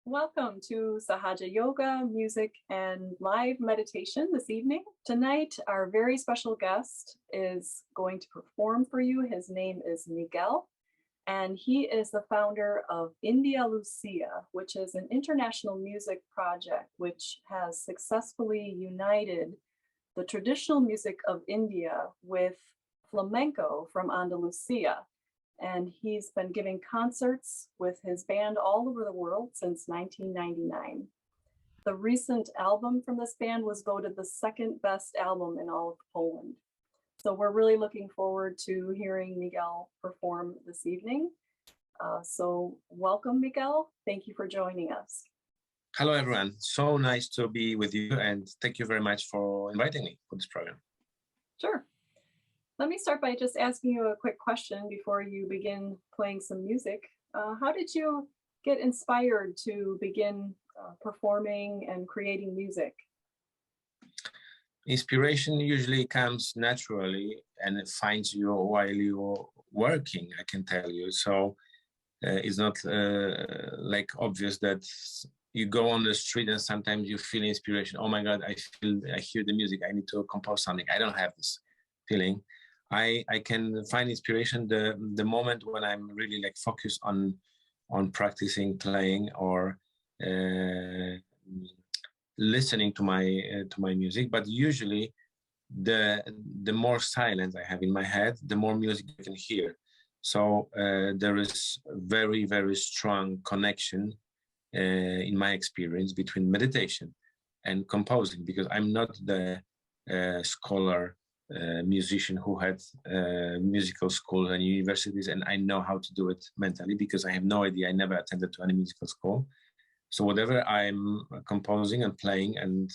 Welcome to Sahaja Yoga, music, and live meditation this evening. Tonight, our very special guest is going to perform for you. His name is Miguel, and he is the founder of Indialucia, which is an international music project which has successfully united the traditional music of India with flamenco from Andalusia. And he's been giving concerts with his band all over the world since 1999. The recent album from this band was voted the second best album in all of Poland. So we're really looking forward to hearing Miguel perform this evening. So welcome, Miguel. Thank you for joining us. Hello, everyone. So nice to be with you, and thank you very much for inviting me for this program. Sure. Let me start by just asking you a quick question before you begin playing some music. How did you get inspired to begin performing and creating music? Inspiration usually comes naturally, and it finds you while you're working, I can tell you. So it's not like obvious that you go on the street and sometimes you feel inspiration. Oh my God, I hear the music. I need to compose something. I don't have this feeling. I can find inspiration the moment when I'm really like focused on practicing playing or listening to my music. But usually the more silence I have in my head, the more music I can hear. So there is a very, very strong connection in my experience between meditation and composing, because I'm not the scholar musician who had musical school and universities, and I know how to do it mentally because I have no idea. I never attended to any musical school. So whatever I'm composing and playing and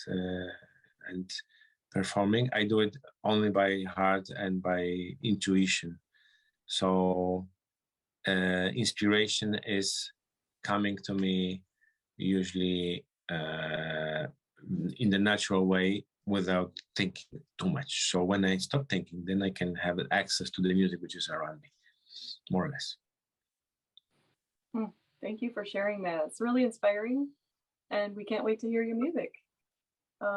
performing, I do it only by heart and by intuition. So inspiration is coming to me usually in the natural way, without thinking too much. So when I stop thinking, then I can have access to the music which is around me, more or less. Thank you for sharing that. It's really inspiring, and we can't wait to hear your music.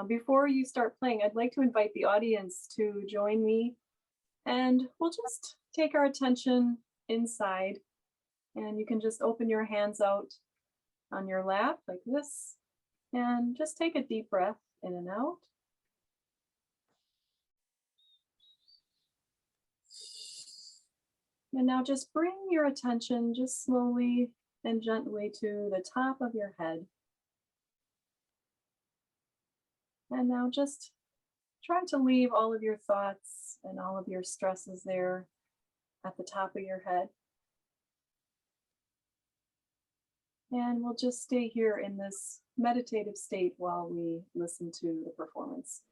Before you start playing, I'd like to invite the audience to join me, and we'll just take our attention inside, and you can just open your hands out on your lap like this, and just take a deep breath in and out. And now just bring your attention just slowly and gently to the top of your head. And now just try to leave all of your thoughts and all of your stresses there at the top of your head. And we'll just stay here in this meditative state while we listen to the performance.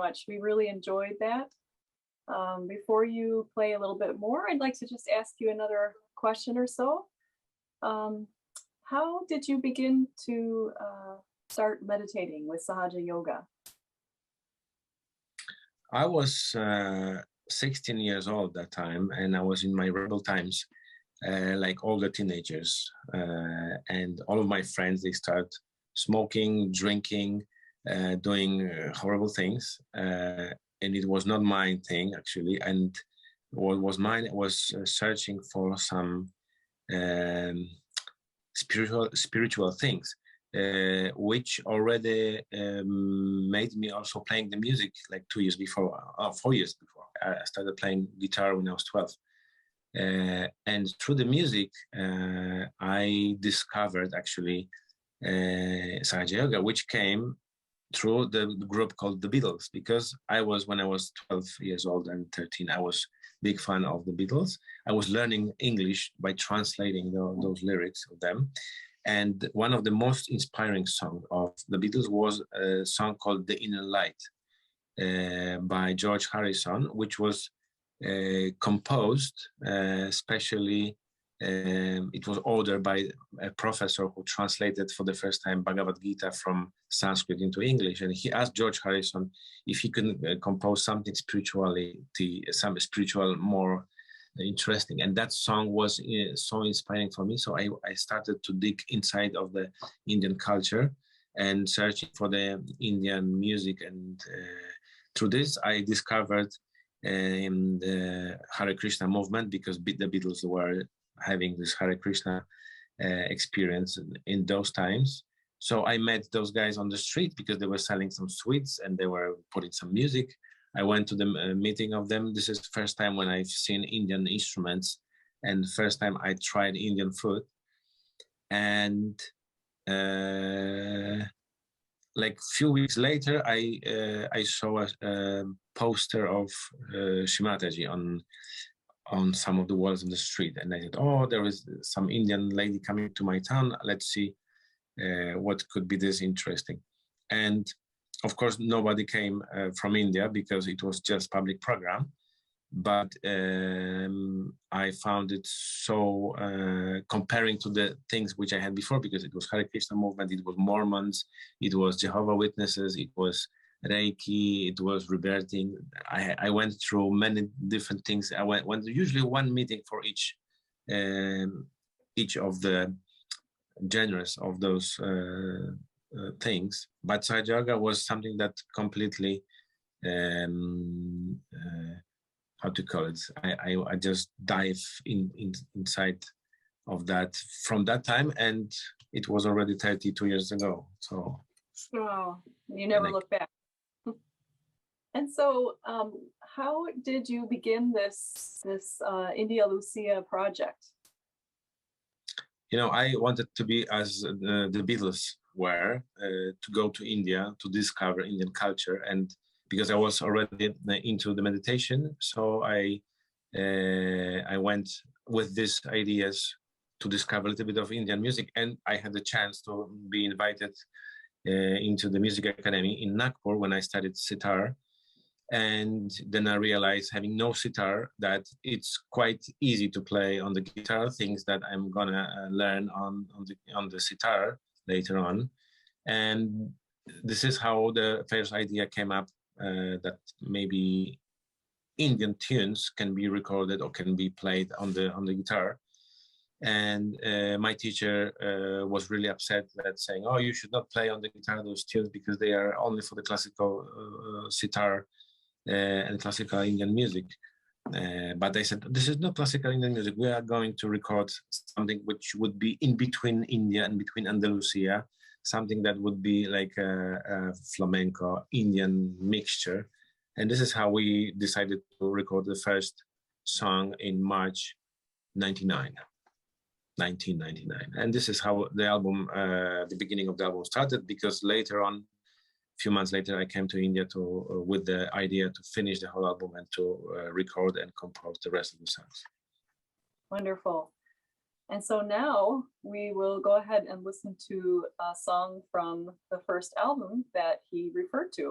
much. We really enjoyed that. Before you play a little bit more, I'd like to just ask you another question or so. How did you begin to start meditating with Sahaja Yoga? I was 16 years old that time, and I was in my rebel times, like all the teenagers. And all of my friends, they start smoking, drinking, doing horrible things. And it was not my thing, actually. And what was mine was searching for some spiritual things, which already made me also playing the music like 4 years before. I started playing guitar when I was 12. And through the music, I discovered actually Sahaja Yoga, which came through the group called the Beatles, because when I was 12 years old and 13, I was big fan of the Beatles. I was learning English by translating those lyrics of them. And one of the most inspiring songs of the Beatles was a song called The Inner Light by George Harrison, which was composed especially. It was ordered by a professor who translated for the first time Bhagavad Gita from Sanskrit into English. And he asked George Harrison if he could compose something some spiritual, more interesting. And that song was so inspiring for me. So I started to dig inside of the Indian culture and searching for the Indian music. And through this, I discovered the Hare Krishna movement, because the Beatles were having this Hare Krishna experience in those times. So I met those guys on the street because they were selling some sweets and they were putting some music. I went to the meeting of them. This is the first time when I've seen Indian instruments, and first time I tried Indian food. And like a few weeks later, I saw a poster of Shrimataji on some of the walls on the street. And I said, oh, there is some Indian lady coming to my town. Let's see what could be this interesting. And of course, nobody came from India because it was just public program. But I found it so comparing to the things which I had before, because it was Hare Krishna movement, it was Mormons, it was Jehovah Witnesses, it was Reiki, it was rebirthing. I went through many different things. I went usually one meeting for each of the genres of those things. But Sahaja Yoga was something that completely, how to call it? I just dive inside of that from that time, and it was already 32 years ago. So, wow, you never look back. And so, how did you begin this Indialucia project? You know, I wanted to be as the Beatles were, to go to India to discover Indian culture, and because I was already into the meditation, so I went with these ideas to discover a little bit of Indian music, and I had the chance to be invited into the music academy in Nagpur when I studied sitar. And then I realized, having no sitar, that it's quite easy to play on the guitar, things that I'm gonna learn on the sitar later on. And this is how the first idea came up, that maybe Indian tunes can be recorded or can be played on the guitar. And my teacher was really upset, that saying, "Oh, you should not play on the guitar those tunes because they are only for the classical sitar and classical Indian music." But I said, "This is not classical Indian music. We are going to record something which would be in between India and between Andalusia, something that would be like a flamenco Indian mixture." And this is how we decided to record the first song in March 1999. And this is how the album, the beginning of the album started, because later on, a few months later, I came to India with the idea to finish the whole album and to record and compose the rest of the songs. Wonderful. And so now we will go ahead and listen to a song from the first album that he referred to.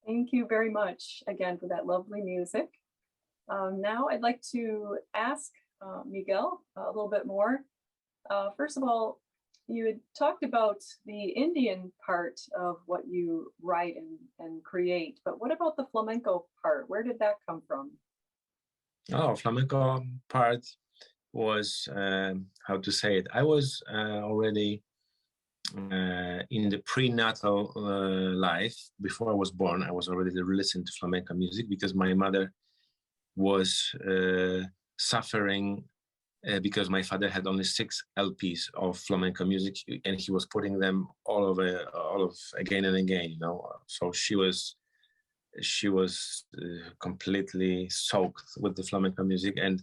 Thank you very much again for that lovely music. Now I'd like to ask Miguel a little bit more. First of all, you had talked about the Indian part of what you write and create, but what about the flamenco part? Where did that come from? Oh, flamenco part was, how to say it, I was already in the prenatal life. Before I was born, I was already listening to flamenco music because my mother was suffering because my father had only 6 LPs of flamenco music, and he was putting them all of again and again, you know. So she was completely soaked with the flamenco music. And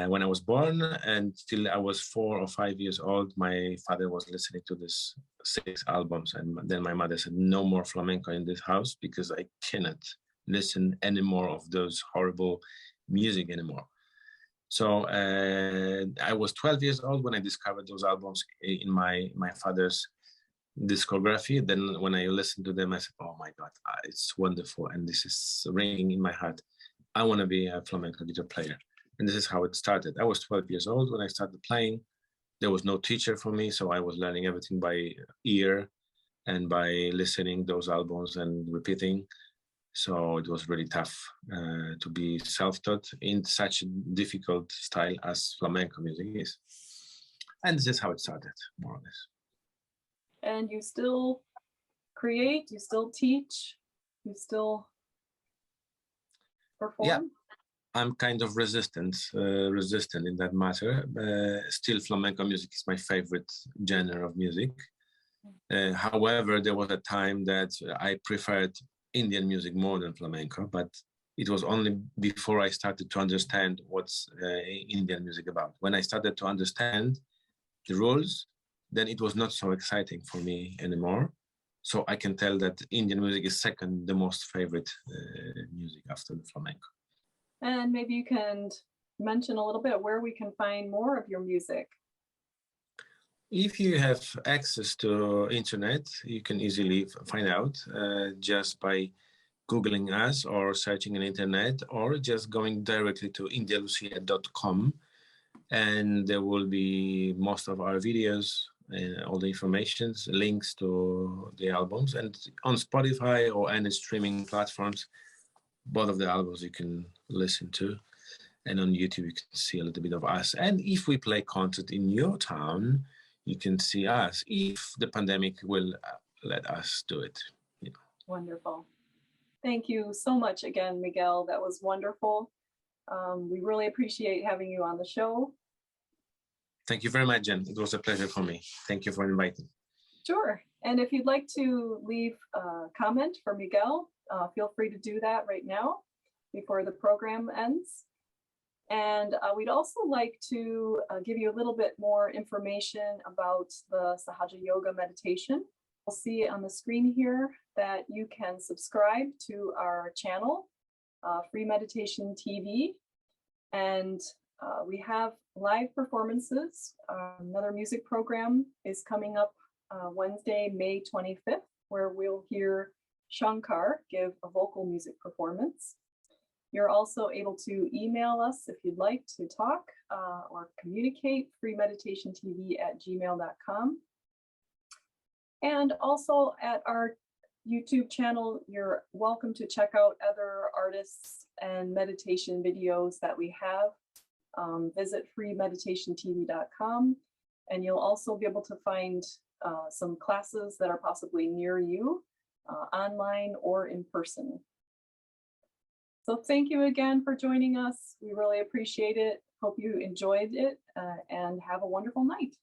when I was born and till I was 4 or 5 years old, my father was listening to this 6 albums, and then my mother said, no more flamenco in this house because I cannot listen any more of those horrible music anymore. So I was 12 years old when I discovered those albums in my father's discography. Then when I listened to them, I said, oh my God, it's wonderful. And this is ringing in my heart. I want to be a flamenco guitar player. And this is how it started. I was 12 years old when I started playing. There was no teacher for me, so I was learning everything by ear and by listening those albums and repeating. So it was really tough to be self-taught in such a difficult style as flamenco music is. And this is how it started, more or less. And you still create, you still teach, you still perform? Yeah, I'm kind of resistant in that matter. Still, flamenco music is my favorite genre of music. However, there was a time that I preferred Indian music more than flamenco, but it was only before I started to understand what's Indian music about. When I started to understand the rules, then it was not so exciting for me anymore. So I can tell that Indian music is second the most favorite music after the flamenco. And maybe you can mention a little bit where we can find more of your music. If you have access to internet, you can easily find out just by Googling us or searching on internet, or just going directly to Indialucia.com, and there will be most of our videos, all the information, links to the albums, and on Spotify or any streaming platforms, both of the albums you can listen to, and on YouTube you can see a little bit of us. And if we play concert in your town, you can see us if the pandemic will let us do it. You know. Wonderful. Thank you so much again, Miguel. That was wonderful. We really appreciate having you on the show. Thank you very much, Jen. It was a pleasure for me. Thank you for inviting. Sure. And if you'd like to leave a comment for Miguel, feel free to do that right now before the program ends. And we'd also like to give you a little bit more information about the Sahaja Yoga meditation. You'll see on the screen here that you can subscribe to our channel, Free Meditation TV, and we have live performances. Another music program is coming up Wednesday, May 25th, where we'll hear Shankar give a vocal music performance. You're also able to email us if you'd like to talk or communicate, freemeditationtv@gmail.com. And also at our YouTube channel, you're welcome to check out other artists and meditation videos that we have. Visit freemeditationtv.com, and you'll also be able to find some classes that are possibly near you, online or in person. So thank you again for joining us. We really appreciate it. Hope you enjoyed it and have a wonderful night.